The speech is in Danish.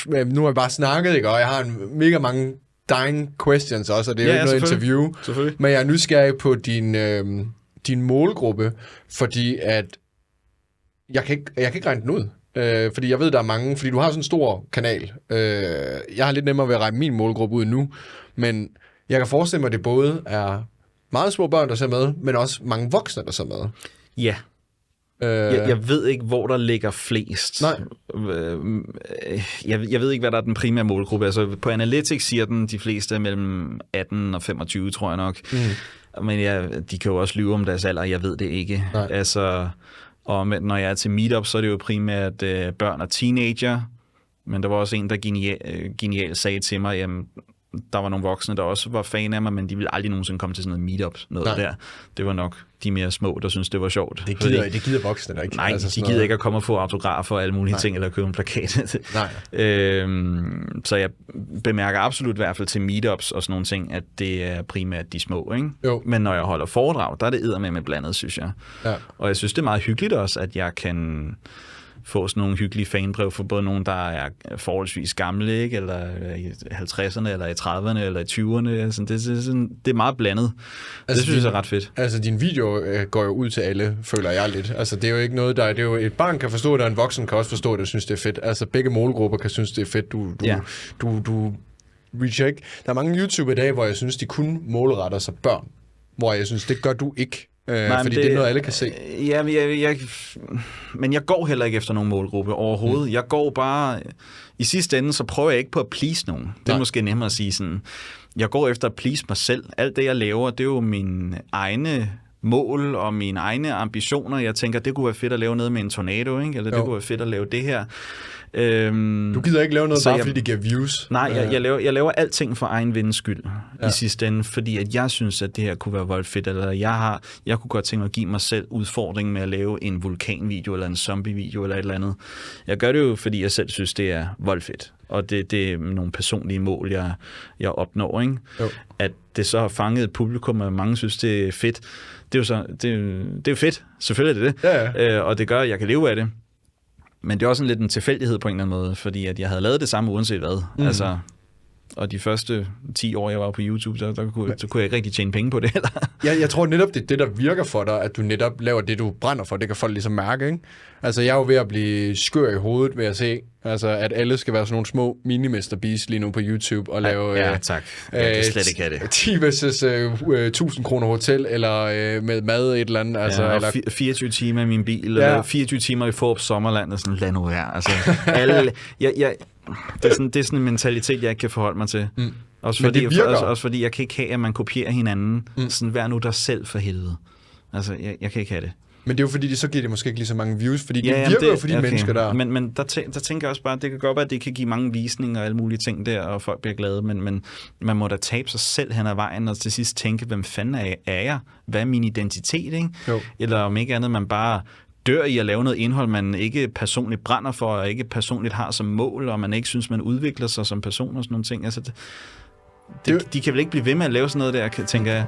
nu har jeg bare snakket, ikke? Og jeg har mega mange dying questions også, og det er jo ikke noget interview. Men jeg er nysgerrig på din målgruppe, fordi at jeg kan ikke regne den ud. Fordi jeg ved, der er mange, fordi du har sådan en stor kanal. Jeg har lidt nemmere ved at regne min målgruppe ud nu, men jeg kan forestille mig, at det både er meget små børn, der ser med, men også mange voksne, der ser med. Ja. Jeg ved ikke, hvor der ligger flest. Nej. Jeg ved ikke, hvad der er den primære målgruppe. Altså, på Analytics siger den, de fleste er mellem 18 og 25, tror jeg nok. Men de kan jo også lyve om deres alder, jeg ved det ikke. Nej. Altså, og når jeg er til meetup, så er det jo primært børn og teenager. Men der var også en, der genialt sagde til mig, jamen, der var nogle voksne, der også var fan af mig, men de ville aldrig nogensinde komme til sådan noget meetup, der. Det var nok de mere små, der synes det var sjovt. Det gider voksne der ikke. Nej, altså, de gider ikke at komme og få autografer og alle mulige ting, eller købe en plakat. Nej. Så jeg bemærker absolut i hvert fald til meetups og sådan nogle ting, at det er primært de små, ikke? Jo. Men når jeg holder foredrag, der er det eddermame blandet, synes jeg. Ja. Og jeg synes, det er meget hyggeligt også, at jeg kan få sådan nogle hyggelige fanbrev for både nogen, der er forholdsvis gamle, ikke? Eller i 50'erne, eller i 30'erne, eller i 20'erne. Altså, det er meget blandet. Altså, det synes jeg er ret fedt. Altså, din video går jo ud til alle, føler jeg lidt. Altså, det er jo ikke noget, det er jo et barn kan forstå det, og en voksen kan også forstå det, og synes, det er fedt. Altså, begge målgrupper kan synes, det er fedt. Du reacher ikke. Der er mange YouTuber i dag, hvor jeg synes, de kun målretter sig børn. Hvor jeg synes, det gør du ikke. Nej, fordi det er noget, alle kan se. Ja, men jeg går heller ikke efter nogen målgruppe overhovedet. Jeg går bare... I sidste ende, så prøver jeg ikke på at please nogen. Det er måske nemmere at sige sådan. Jeg går efter at please mig selv. Alt det, jeg laver, det er jo mine egne mål og mine egne ambitioner. Jeg tænker, det kunne være fedt at lave noget med en tornado, ikke? Eller det kunne være fedt at lave det her. Du gider ikke lave noget, bare fordi det giver views? Nej, jeg laver alting for egen vindens skyld i sidste ende, fordi at jeg synes, at det her kunne være fedt, eller jeg kunne godt tænke mig at give mig selv udfordringen med at lave en vulkanvideo, eller en zombievideo, eller et eller andet. Jeg gør det jo, fordi jeg selv synes, det er voldfedt, og det er nogle personlige mål, jeg opnår, ikke? At det så har fanget et publikum, og mange synes, det er fedt. Det er jo så, det er jo fedt, selvfølgelig er det det, og det gør, at jeg kan leve af det. Men det er også lidt en tilfældighed på en eller anden måde, fordi at jeg havde lavet det samme uanset hvad. Altså, og de første 10 år, jeg var på YouTube, så kunne jeg ikke rigtig tjene penge på det heller. Jeg tror netop, det er det, der virker for dig, at du netop laver det, du brænder for. Det kan folk ligesom mærke, ikke? Altså, jeg er jo ved at blive skør i hovedet ved at se, altså, at alle skal være sådan nogle små mini-Mr. Beast lige nu på YouTube og lave... Ja, tak. Jeg kan slet ikke have det. 10 versus 1000 kroner hotel, eller med mad et eller andet. Altså, eller 24 timer i min bil, eller 24 timer i Forbes Sommerland, og sådan, lad nu være. Altså, alle... Det er sådan en mentalitet, jeg ikke kan forholde mig til. Også fordi jeg kan ikke have, at man kopierer hinanden. Sådan, vær nu dig selv for helvede. Altså, jeg kan ikke have det. Men det er jo fordi, så giver det måske ikke lige så mange views, fordi det virker jo for de mennesker, der... Men der tænker jeg også bare, det kan godt være, at det kan give mange visninger og alle mulige ting der, og folk bliver glade, men man må da tabe sig selv hen ad vejen, og til sidst tænke, hvem fanden er jeg? Hvad er min identitet, ikke? Jo. Eller om ikke andet, man bare dør i at lave noget indhold, man ikke personligt brænder for, og ikke personligt har som mål, og man ikke synes, man udvikler sig som person og sådan nogle ting. Altså, de kan vel ikke blive ved med at lave sådan noget der, tænker jeg.